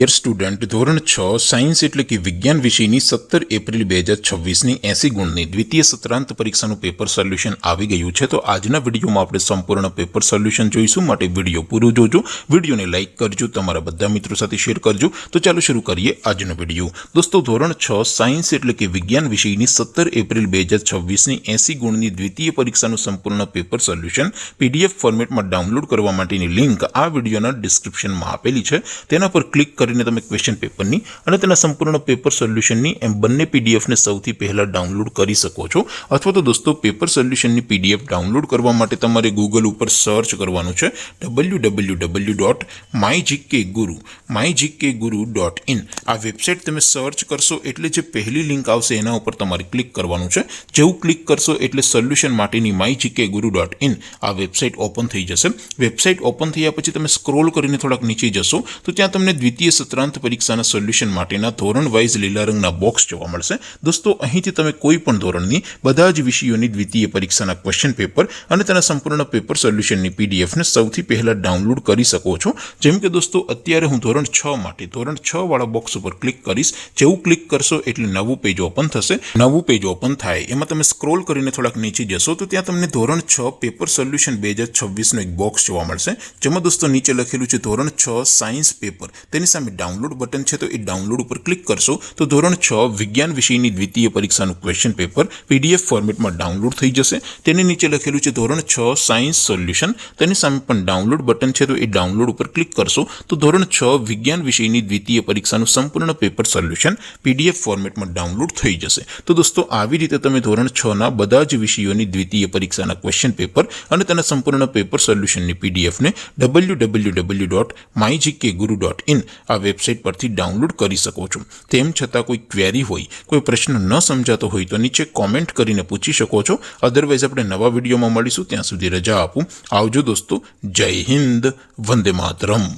Dear student, ધોરણ 6 science એટલે કે વિજ્ઞાન વિષયની 17 એપ્રિલ 2026ની 80 ગુણની દ્વિતીય સત્રાંત પરીક્ષાનું પેપર સોલ્યુશન આવી ગયું છે। તો આજના વિડીયોમાં આપણે સંપૂર્ણ પેપર સોલ્યુશન જોઈશું, માટે વિડીયો પૂરો જોજો, વિડીયોને લાઇક કરજો, તમારા બધા મિત્રો સાથે શેર કરજો। તો ચાલો શરૂ કરીએ આજનો વિડીયો। દોસ્તો, ધોરણ 6 સાયન્સ એટલે કે વિજ્ઞાન વિષયની 17 એપ્રિલ 2026ની 80 ગુણની દ્વિતીય પરીક્ષાનું સંપૂર્ણ પેપર સોલ્યુશન PDF ફોર્મેટમાં ડાઉનલોડ કરવા માટેની લિંક આ વિડીયોના ડિસ્ક્રિપ્શનમાં આપેલી છે। તેના પર ક્લિક કરીને તમે ક્વેશ્ચન પેપરની અને તેના સંપૂર્ણ પેપર સોલ્યુશનની એમ બંને પીડીએફને સૌથી પહેલા ડાઉનલોડ કરી શકો છો। અથવા તો દોસ્તો, પેપર સોલ્યુશનની પીડીએફ ડાઉનલોડ કરવા માટે તમારે ગૂગલ ઉપર સર્ચ કરવાનું છે www.mygkguru.in। આ વેબસાઇટ તમે સર્ચ કરશો એટલે જે પહેલી લિંક આવશે એના ઉપર તમારે ક્લિક કરવાનું છે। જેવું ક્લિક કરશો એટલે સોલ્યુશન માટેની mygkguru.in આ વેબસાઇટ ઓપન થઈ જશે। વેબસાઇટ ઓપન થયા પછી તમે સ્ક્રોલ કરીને થોડાક નીચે જશો તો ત્યાં તમને દ્વિતીય સત્રાંત પરીક્ષાના સોલ્યુશન માટેના ધોરણ વાઇઝ લીલા રંગના બોક્સ જોવા મળશે। દોસ્તો, અહીંથી તમે કોઈ પણ ધોરણની બધા જ વિષયોની દ્વિતીય પરીક્ષાના ક્વેશ્ચન પેપર અને તેના સંપૂર્ણ પેપર સોલ્યુશનની પીડીએફને સૌથી પહેલા ડાઉનલોડ કરી શકો છો। જેમ કે દોસ્તો, અત્યારે હું ધોરણ 6 માટે ધોરણ 6 વાળા બોક્સ ઉપર ક્લિક કરીશ। જેવું ક્લિક કરશો એટલે નવું પેજ ઓપન થશે। નવું પેજ ઓપન થાય એમાં તમે સ્ક્રોલ કરીને થોડાક નીચે જશો તો ત્યાં તમને ધોરણ 6 પેપર સોલ્યુશન 2026નો એક બોક્સ જોવા મળશે, જેમાં દોસ્તો નીચે લખેલું છે ધોરણ 6 સાયન્સ પેપર। તેની સામે ડાઉનલોડ બટન છે, તો એ ડાઉનલોડ ઉપર ક્લિક કરશો તો ધોરણ 6 વિજ્ઞાન વિષયની દ્વિતીય પરીક્ષાનું ક્વેશ્ચન પેપર PDF ફોર્મેટમાં ડાઉનલોડ થઈ જશે। તેની નીચે લખેલું છે ધોરણ 6 સાયન્સ સોલ્યુશન, તેની સામે પણ ડાઉનલોડ બટન છે, તો એ ડાઉનલોડ ઉપર ક્લિક કરશો તો ધોરણ 6 વિજ્ઞાન વિષયની દ્વિતીય પરીક્ષાનું સંપૂર્ણ પેપર સોલ્યુશન PDF ફોર્મેટમાં ડાઉનલોડ થઈ જશે। તો દોસ્તો, આવી રીતે તમે ધોરણ 6ના બધા જ વિષયોની દ્વિતીય પરીક્ષાના ક્વેશ્ચન પેપર અને તેના સંપૂર્ણ પેપર સોલ્યુશનની પીડીએફને www.mygkguru.in આ વેબસાઇટ પરથી ડાઉનલોડ કરી શકો છો। તેમ છતાં કોઈ ક્વેરી હોય, કોઈ પ્રશ્ન ન સમજાતો હોય તો નીચે કોમેન્ટ કરીને પૂછી શકો છો। અધરવાઇઝ આપણે નવા વિડીયોમાં મળીશું, ત્યાં સુધી રજા આપું। આવજો દોસ્તો, જય હિન્દ, વંદે માતરમ।